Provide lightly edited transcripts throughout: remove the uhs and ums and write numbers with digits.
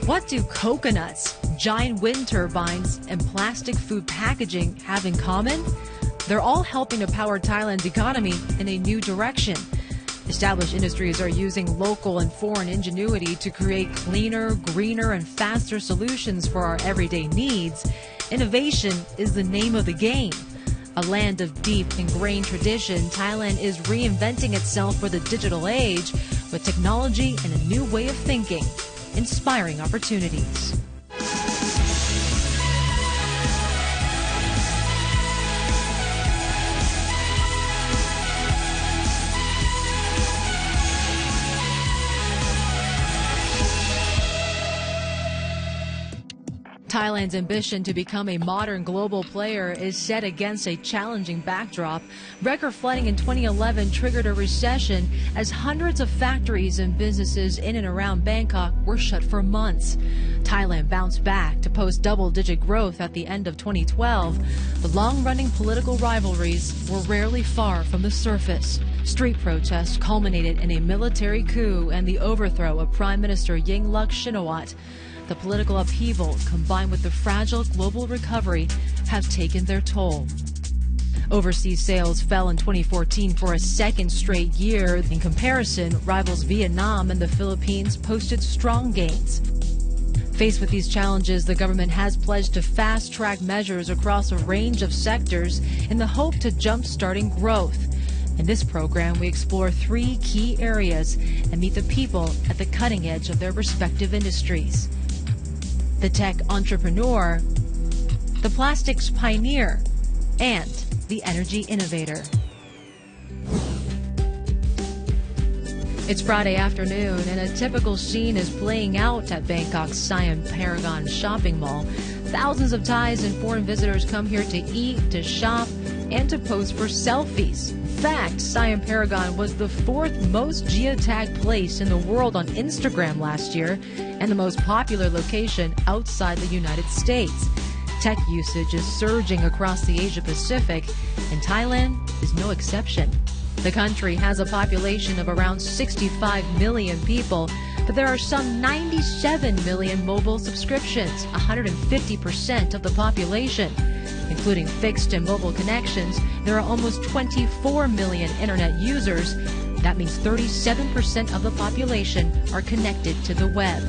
What do coconuts, giant wind turbines, and plastic food packaging have in common? They're all helping to power Thailand's economy in a new direction. Established industries are using local and foreign ingenuity to create cleaner, greener, and faster solutions for our everyday needs. Innovation is the name of the game. A land of deep ingrained tradition, Thailand is reinventing itself for the digital age with technology and a new way of thinking, inspiring opportunities. Thailand's ambition to become a modern global player is set against a challenging backdrop. Record flooding in 2011 triggered a recession as hundreds of factories and businesses in and around Bangkok were shut for months. Thailand bounced back to post double-digit growth at the end of 2012. The long-running political rivalries were rarely far from the surface. Street protests culminated in a military coup and the overthrow of Prime Minister Yingluck Shinawatra. The political upheaval, combined with the fragile global recovery, have taken their toll. Overseas sales fell in 2014 for a second straight year. In comparison, rivals Vietnam and the Philippines posted strong gains. Faced with these challenges, the government has pledged to fast-track measures across a range of sectors in the hope to jump-starting growth. In this program, we explore three key areas and meet the people at the cutting edge of their respective industries: the tech entrepreneur, the plastics pioneer, and the energy innovator. It's Friday afternoon, and a typical scene is playing out at Bangkok's Siam Paragon shopping mall. Thousands of Thais and foreign visitors come here to eat, to shop, and to pose for selfies. In fact, Siam Paragon was the fourth most geotagged place in the world on Instagram last year and the most popular location outside the United States. Tech usage is surging across the Asia-Pacific, and Thailand is no exception. The country has a population of around 65 million people, but there are some 97 million mobile subscriptions, 150% of the population. Including fixed and mobile connections, there are almost 24 million internet users. That means 37% of the population are connected to the web.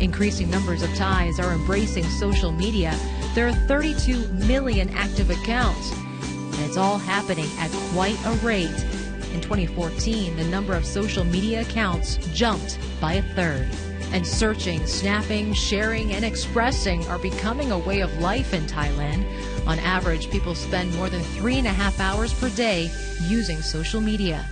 Increasing numbers of Thais are embracing social media. There are 32 million active accounts, and it's all happening at quite a rate. In 2014, the number of social media accounts jumped by a third. And searching, snapping, sharing, and expressing are becoming a way of life in Thailand. On average, people spend more than 3.5 hours per day using social media.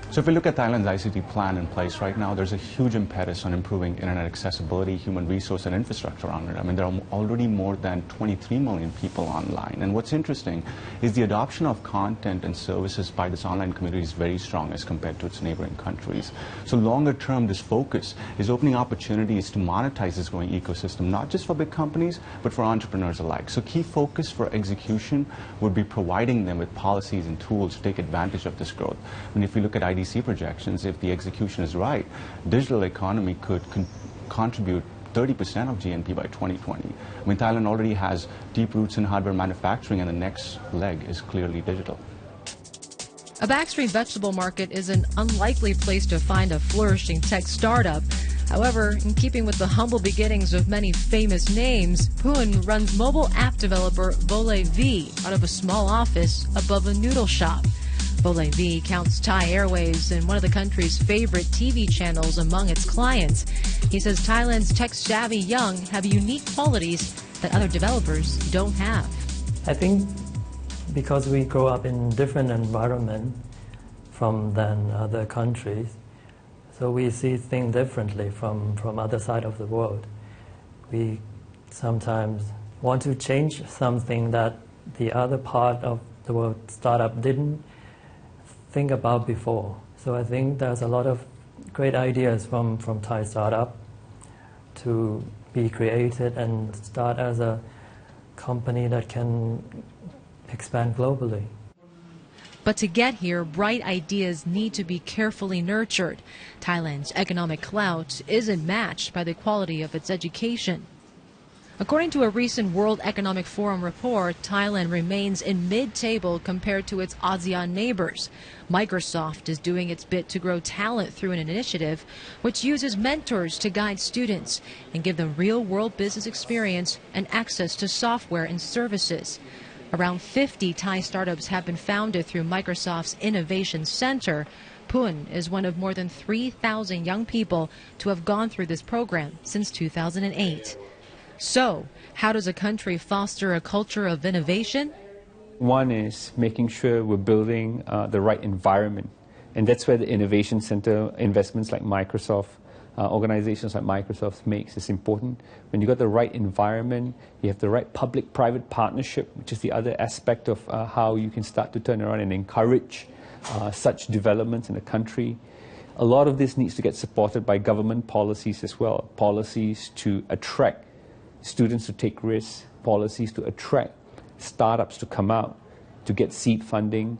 So if we look at Thailand's ICT plan in place right now, there's a huge impetus on improving internet accessibility, human resource, and infrastructure on it. I mean, there are already more than 23 million people online. And what's interesting is the adoption of content and services by this online community is very strong as compared to its neighboring countries. So longer term, this focus is opening opportunities to monetize this growing ecosystem, not just for big companies, but for entrepreneurs alike. So key focus for execution would be providing them with policies and tools to take advantage of this growth. I mean, if we look at IDC projections, if the execution is right, digital economy could contribute 30% of GNP by 2020. I mean, Thailand already has deep roots in hardware manufacturing, and the next leg is clearly digital. A backstreet vegetable market is an unlikely place to find a flourishing tech startup. However, in keeping with the humble beginnings of many famous names, Poon runs mobile app developer Vole V out of a small office above a noodle shop. Vole V counts Thai Airways and one of the country's favorite TV channels among its clients. He says Thailand's tech-savvy young have unique qualities that other developers don't have. I think because we grow up in different environment than other countries, so we see things differently from other side of the world. We sometimes want to change something that the other part of the world startup didn't think about before. So I think there's a lot of great ideas from Thai startup to be created and start as a company that can expand globally. But to get here, bright ideas need to be carefully nurtured. Thailand's economic clout isn't matched by the quality of its education. According to a recent World Economic Forum report, Thailand remains in mid-table compared to its ASEAN neighbors. Microsoft is doing its bit to grow talent through an initiative which uses mentors to guide students and give them real-world business experience and access to software and services. Around 50 Thai startups have been founded through Microsoft's Innovation Center. Pun is one of more than 3,000 young people to have gone through this program since 2008. So, how does a country foster a culture of innovation? One is making sure we're building the right environment. And that's where the Innovation Center investments like Microsoft, organizations like Microsoft makes is important. When you got the right environment, you have the right public-private partnership, which is the other aspect of how you can start to turn around and encourage such developments in the country. A lot of this needs to get supported by government policies as well, policies to attract students to take risks, policies to attract startups to come out, to get seed funding,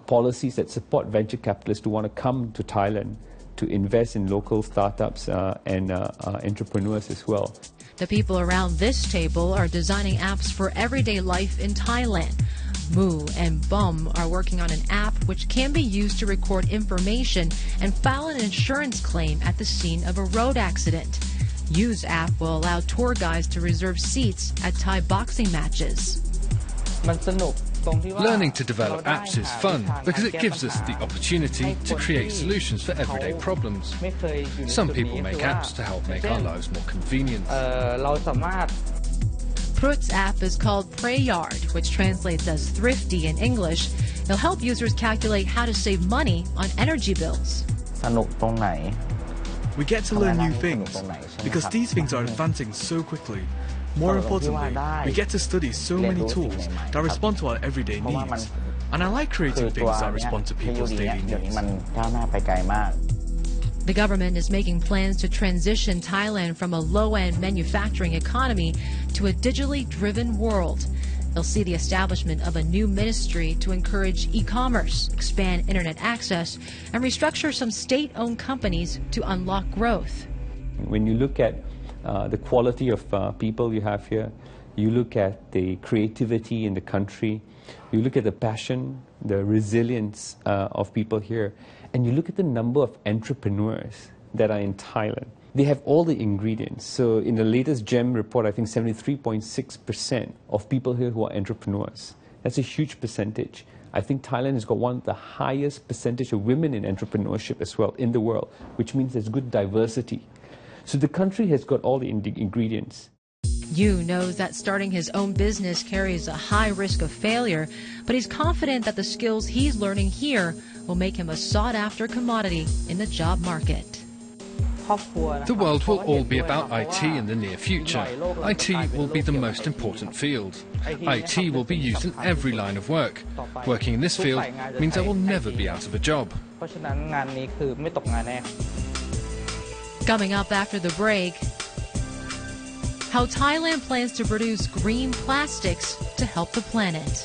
policies that support venture capitalists to want to come to Thailand to invest in local startups and entrepreneurs as well. The people around this table are designing apps for everyday life in Thailand. Moo and Bum are working on an app which can be used to record information and file an insurance claim at the scene of a road accident. Use app will allow tour guides to reserve seats at Thai boxing matches. Learning to develop apps is fun because it gives us the opportunity to create solutions for everyday problems. Some people make apps to help make our lives more convenient. Prut's app is called Prayard, which translates as thrifty in English. It'll help users calculate how to save money on energy bills. We get to learn new things because these things are advancing so quickly. More importantly, we get to study so many tools that respond to our everyday needs. And I like creating things that respond to people's daily needs. The government is making plans to transition Thailand from a low-end manufacturing economy to a digitally driven world. They'll see the establishment of a new ministry to encourage e-commerce, expand internet access, and restructure some state-owned companies to unlock growth. When you look at the quality of people you have here, you look at the creativity in the country, you look at the passion, the resilience of people here, and you look at the number of entrepreneurs that are in Thailand. They have all the ingredients. So in the latest GEM report, I think 73.6% of people here who are entrepreneurs. That's a huge percentage. I think Thailand has got one of the highest percentage of women in entrepreneurship as well in the world, which means there's good diversity. So the country has got all the ingredients. Yu knows that starting his own business carries a high risk of failure, but he's confident that the skills he's learning here will make him a sought-after commodity in the job market. The world will all be about IT in the near future. IT will be the most important field. IT will be used in every line of work. Working in this field means I will never be out of a job. Coming up after the break, how Thailand plans to produce green plastics to help the planet.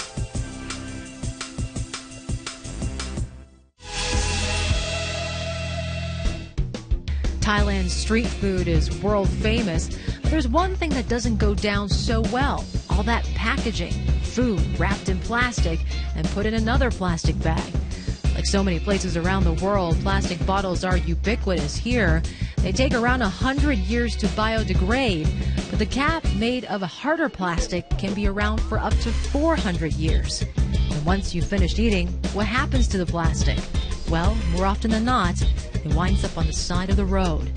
Thailand's street food is world famous, but there's one thing that doesn't go down so well. All that packaging, food wrapped in plastic and put in another plastic bag. Like so many places around the world, plastic bottles are ubiquitous here. They take around 100 years to biodegrade, but the cap made of a harder plastic can be around for up to 400 years. And once you've finished eating, what happens to the plastic? Well, more often than not, it winds up on the side of the road.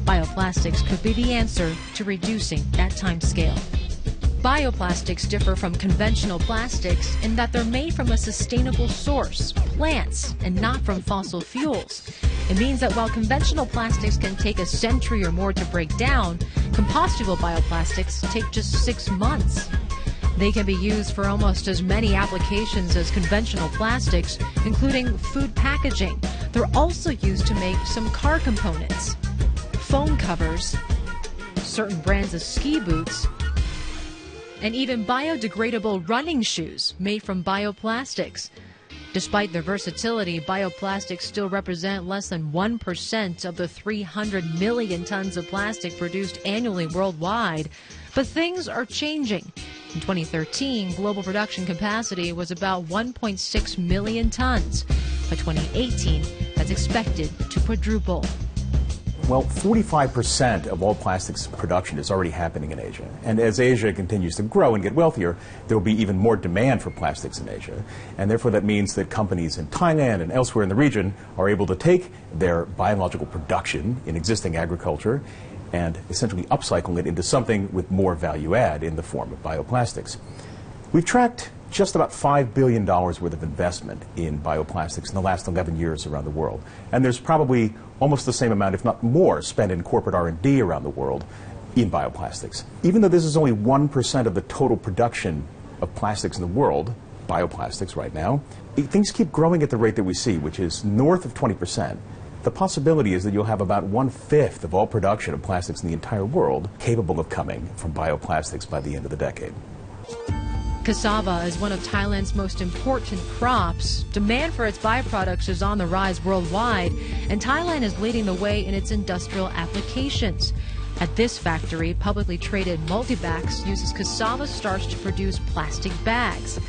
Bioplastics could be the answer to reducing that time scale. Bioplastics differ from conventional plastics in that they're made from a sustainable source, plants, and not from fossil fuels. It means that while conventional plastics can take a century or more to break down, compostable bioplastics take just 6 months. They can be used for almost as many applications as conventional plastics, including food packaging. They're also used to make some car components, phone covers, certain brands of ski boots, and even biodegradable running shoes made from bioplastics. Despite their versatility, bioplastics still represent less than 1% of the 300 million tons of plastic produced annually worldwide. But things are changing. In 2013, global production capacity was about 1.6 million tons. By 2018, that's expected to quadruple. Well, 45% of all plastics production is already happening in Asia. And as Asia continues to grow and get wealthier, there will be even more demand for plastics in Asia. And therefore that means that companies in Thailand and elsewhere in the region are able to take their biological production in existing agriculture and essentially upcycle it into something with more value add in the form of bioplastics. We've tracked just about $5 billion worth of investment in bioplastics in the last 11 years around the world. And there's probably almost the same amount, if not more, spent in corporate R&D around the world in bioplastics. Even though this is only 1% of the total production of plastics in the world, bioplastics right now, things keep growing at the rate that we see, which is north of 20%. The possibility is that you'll have about 1/5 of all production of plastics in the entire world capable of coming from bioplastics by the end of the decade. Cassava is one of Thailand's most important crops. Demand for its byproducts is on the rise worldwide, and Thailand is leading the way in its industrial applications. At this factory, publicly traded Multibacs uses cassava starch to produce plastic bags.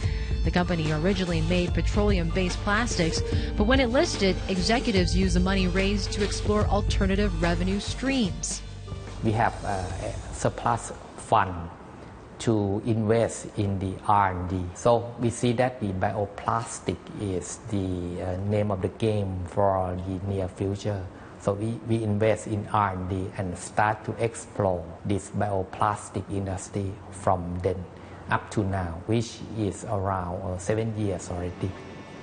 The company originally made petroleum-based plastics, but when it listed, executives used the money raised to explore alternative revenue streams. We have a surplus fund to invest in the R&D. So we see that the bioplastic is the name of the game for the near future. So we invest in R&D and start to explore this bioplastic industry from then up to now, which is around 7 years already.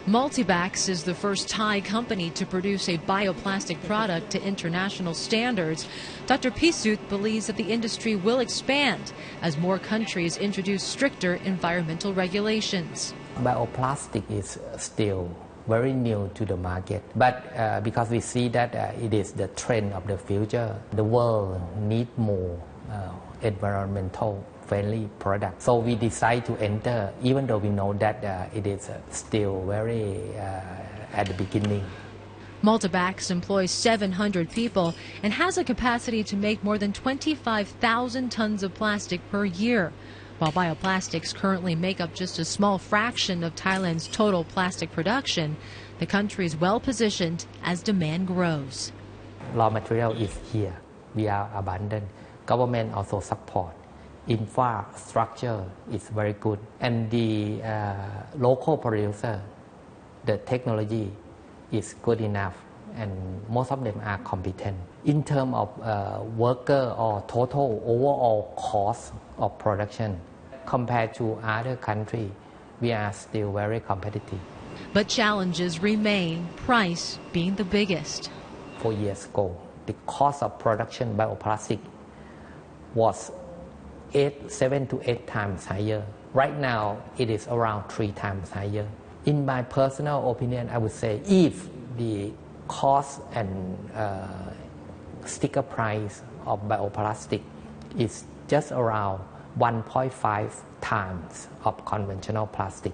Multibacs is the first Thai company to produce a bioplastic product to international standards. Dr. Pisut believes that the industry will expand as more countries introduce stricter environmental regulations. Bioplastic is still very new to the market, but because we see that it is the trend of the future, the world needs more environmental friendly product. So we decide to enter, even though we know that it is still very at the beginning. Multibacs employs 700 people and has a capacity to make more than 25,000 tons of plastic per year. While bioplastics currently make up just a small fraction of Thailand's total plastic production, the country is well positioned as demand grows. Raw material is here. We are abundant. Government also support. Infrastructure is very good, and the local producer, the technology is good enough, and most of them are competent. In terms of worker or total overall cost of production, compared to other countries, we are still very competitive. But challenges remain, price being the biggest. 4 years ago, the cost of production bioplastic was 7 to 8 times higher. Right now, it is around 3 times higher. In my personal opinion, I would say if the cost and sticker price of bioplastic is just around 1.5 times of conventional plastic,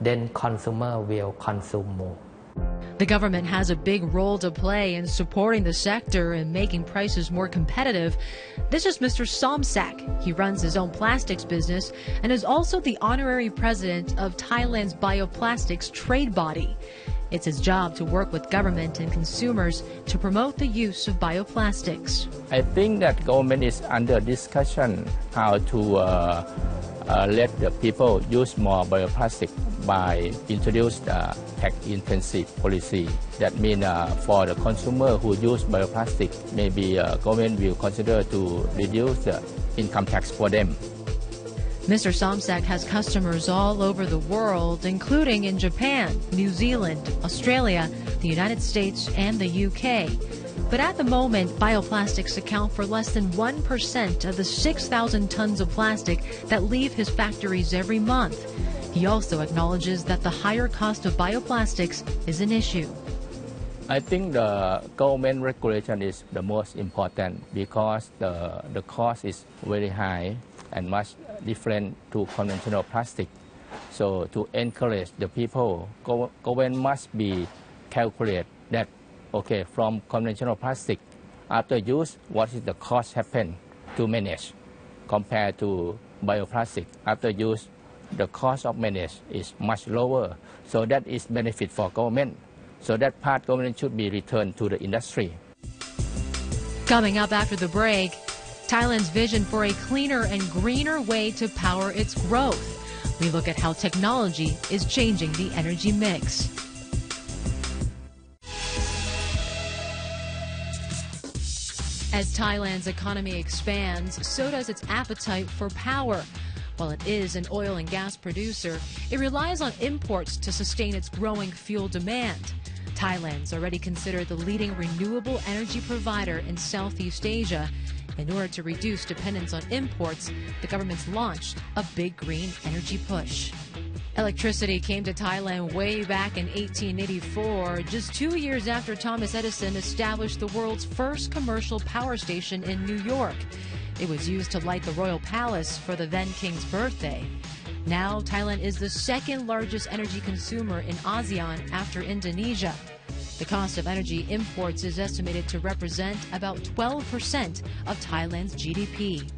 then consumer will consume more. The government has a big role to play in supporting the sector and making prices more competitive. This is Mr. Somsak. He runs his own plastics business and is also the honorary president of Thailand's bioplastics trade body. It's his job to work with government and consumers to promote the use of bioplastics. I think that government is under discussion how to let the people use more bioplastic by introduce the tax-intensive policy. That means for the consumer who use bioplastic, maybe government will consider to reduce the income tax for them. Mr. Somsak has customers all over the world, including in Japan, New Zealand, Australia, the United States, and the UK. But at the moment, bioplastics account for less than 1% of the 6,000 tons of plastic that leave his factories every month. He also acknowledges that the higher cost of bioplastics is an issue. I think the government regulation is the most important because the cost is very high and much different to conventional plastic. So to encourage the people, government must be calculate that, okay, from conventional plastic, after use, what is the cost happen to manage compared to bioplastic. After use, the cost of manage is much lower. So that is benefit for government. So that part government should be returned to the industry. Coming up after the break, Thailand's vision for a cleaner and greener way to power its growth. We look at how technology is changing the energy mix. As Thailand's economy expands, so does its appetite for power. While it is an oil and gas producer, it relies on imports to sustain its growing fuel demand. Thailand's already considered the leading renewable energy provider in Southeast Asia. In order to reduce dependence on imports, the government's launched a big green energy push. Electricity came to Thailand way back in 1884, just 2 years after Thomas Edison established the world's first commercial power station in New York. It was used to light the royal palace for the then king's birthday. Now, Thailand is the second largest energy consumer in ASEAN after Indonesia. The cost of energy imports is estimated to represent about 12% of Thailand's GDP.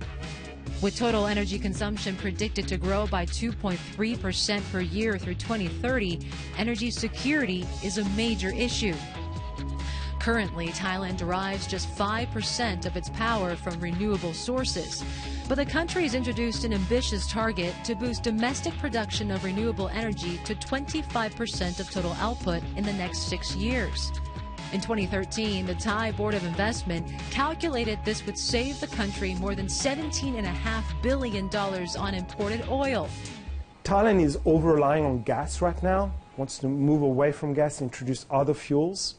With total energy consumption predicted to grow by 2.3% per year through 2030, energy security is a major issue. Currently, Thailand derives just 5% of its power from renewable sources. But the country has introduced an ambitious target to boost domestic production of renewable energy to 25% of total output in the next 6 years. In 2013, the Thai Board of Investment calculated this would save the country more than $17.5 billion on imported oil. Thailand is over-relying on gas right now, wants to move away from gas and introduce other fuels.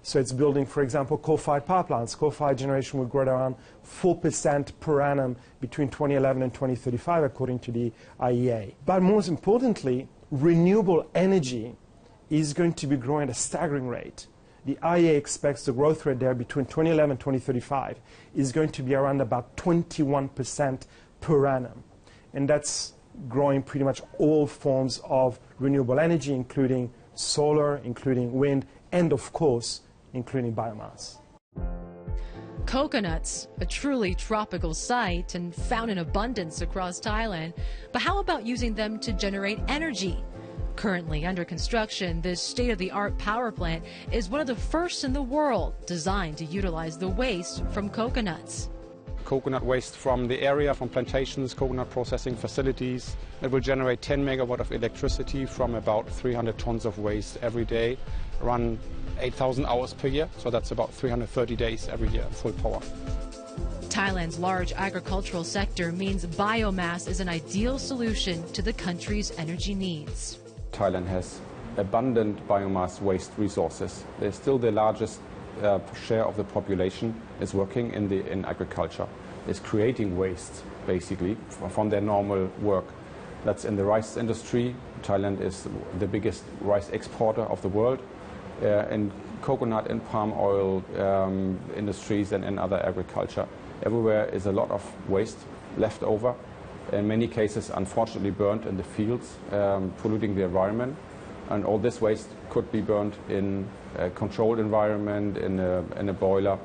So it's building, for example, coal-fired power plants. Coal-fired generation will grow at around 4% per annum between 2011 and 2035, according to the IEA. But most importantly, renewable energy is going to be growing at a staggering rate. The IEA expects the growth rate there between 2011 and 2035 is going to be around about 21% per annum. And that's growing pretty much all forms of renewable energy, including solar, including wind, and of course, including biomass. Coconuts, a truly tropical sight and found in abundance across Thailand. But how about using them to generate energy? Currently under construction, this state-of-the-art power plant is one of the first in the world designed to utilize the waste from coconuts. Coconut waste from the area, from plantations, coconut processing facilities. It will generate 10 megawatt of electricity from about 300 tons of waste every day, run 8,000 hours per year, so that's about 330 days every year, full power. Thailand's large agricultural sector means biomass is an ideal solution to the country's energy needs. Thailand has abundant biomass waste resources. They're still the largest share of the population is working in agriculture, is creating waste, basically, from their normal work. That's in the rice industry. Thailand is the biggest rice exporter of the world. In coconut and palm oil industries and in other agriculture. Everywhere is a lot of waste left over. In many cases, unfortunately, burnt in the fields, polluting the environment. And all this waste could be burnt in a controlled environment, in a boiler,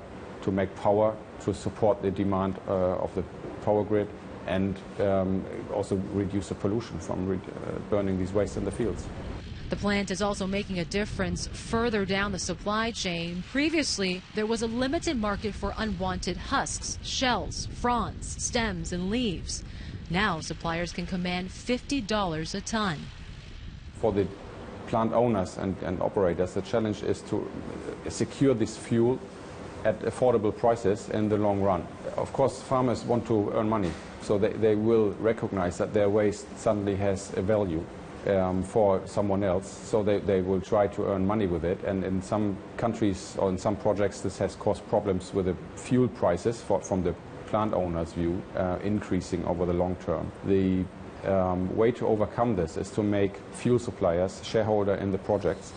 to make power, to support the demand of the power grid, and also reduce the pollution from burning these waste in the fields. The plant is also making a difference further down the supply chain. Previously, there was a limited market for unwanted husks, shells, fronds, stems, and leaves. Now, suppliers can command $50 a ton. For the plant owners and operators, the challenge is to secure this fuel at affordable prices in the long run. Of course, farmers want to earn money, so they will recognize that their waste suddenly has a value for someone else, so they will try to earn money with it. And in some countries or in some projects, this has caused problems with the fuel prices from the plant owner's view, increasing over the long term. The way to overcome this is to make fuel suppliers shareholder in the projects.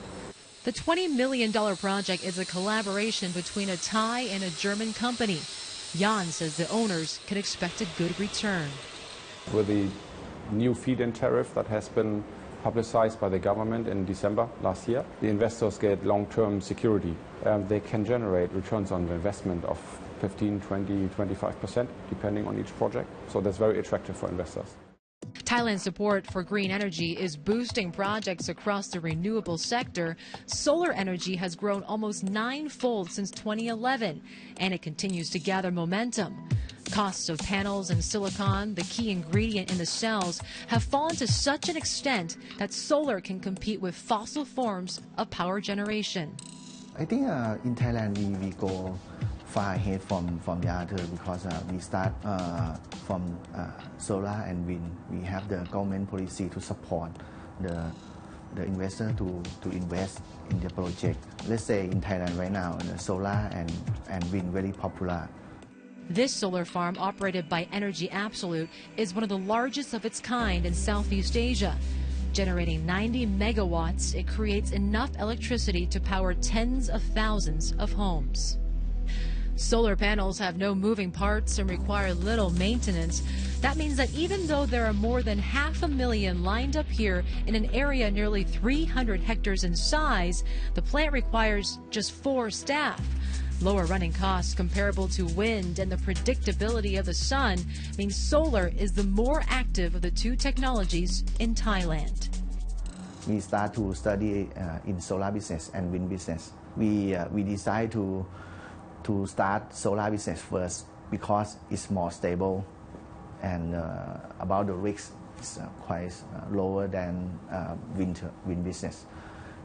The $20 million project is a collaboration between a Thai and a German company. Jan says the owners can expect a good return. With the new feed-in tariff that has been publicized by the government in December last year. The investors get long-term security. They can generate returns on the investment of 15, 20, 25%, depending on each project. So that's very attractive for investors. Thailand's support for green energy is boosting projects across the renewable sector. Solar energy has grown almost 9-fold since 2011, and it continues to gather momentum. Costs of panels and silicon, the key ingredient in the cells, have fallen to such an extent that solar can compete with fossil forms of power generation. I think in Thailand we go far ahead from the other because we start from solar and wind. We have the government policy to support the investor to invest in the project. Let's say in Thailand right now, the solar and wind very popular. This solar farm, operated by Energy Absolute, is one of the largest of its kind in Southeast Asia. Generating 90 megawatts, it creates enough electricity to power tens of thousands of homes. Solar panels have no moving parts and require little maintenance. That means that even though there are more than 500,000 lined up here in an area nearly 300 hectares in size, the plant requires just 4 staff. Lower running costs comparable to wind and the predictability of the sun means solar is the more active of the two technologies in Thailand. We start to study in solar business and wind business. We decide to start solar business first because it's more stable and about the risk is quite lower than wind business.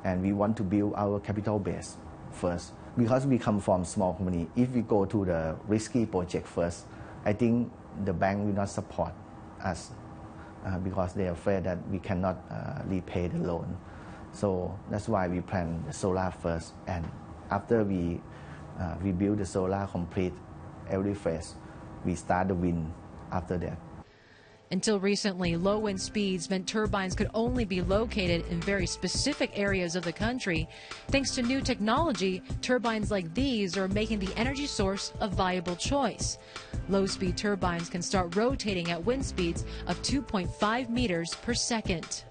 And we want to build our capital base first. Because we come from small company, if we go to the risky project first, I think the bank will not support us because they are afraid that we cannot repay the loan. So that's why we plan the solar first, and after we build the solar complete every phase, we start the wind after that. Until recently, low wind speeds meant turbines could only be located in very specific areas of the country. Thanks to new technology, turbines like these are making the energy source a viable choice. Low-speed turbines can start rotating at wind speeds of 2.5 meters per second.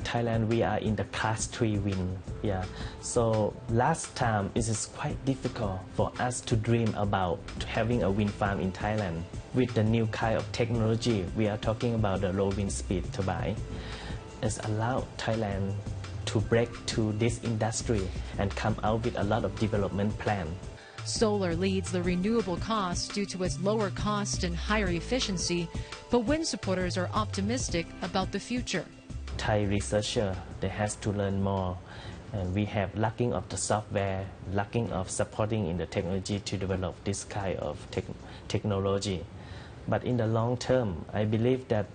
Thailand, we are in the class 3 wind. So last time it is quite difficult for us to dream about having a wind farm in Thailand. With the new kind of technology, we are talking about the low wind speed turbine. It's allowed Thailand to break to this industry and come out with a lot of development plan. Solar leads the renewable costs due to its lower cost and higher efficiency, but wind supporters are optimistic about the future. Thai researcher, they have to learn more, and we have lacking of the software, lacking of supporting in the technology to develop this kind of technology. But in the long term, I believe that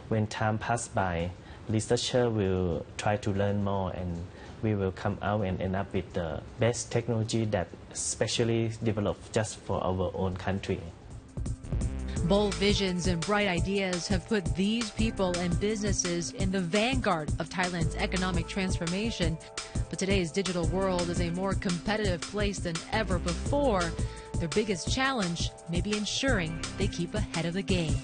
when time passes by, researcher will try to learn more, and we will come out and end up with the best technology that specially developed just for our own country. Bold visions and bright ideas have put these people and businesses in the vanguard of Thailand's economic transformation. But today's digital world is a more competitive place than ever before. Their biggest challenge may be ensuring they keep ahead of the game.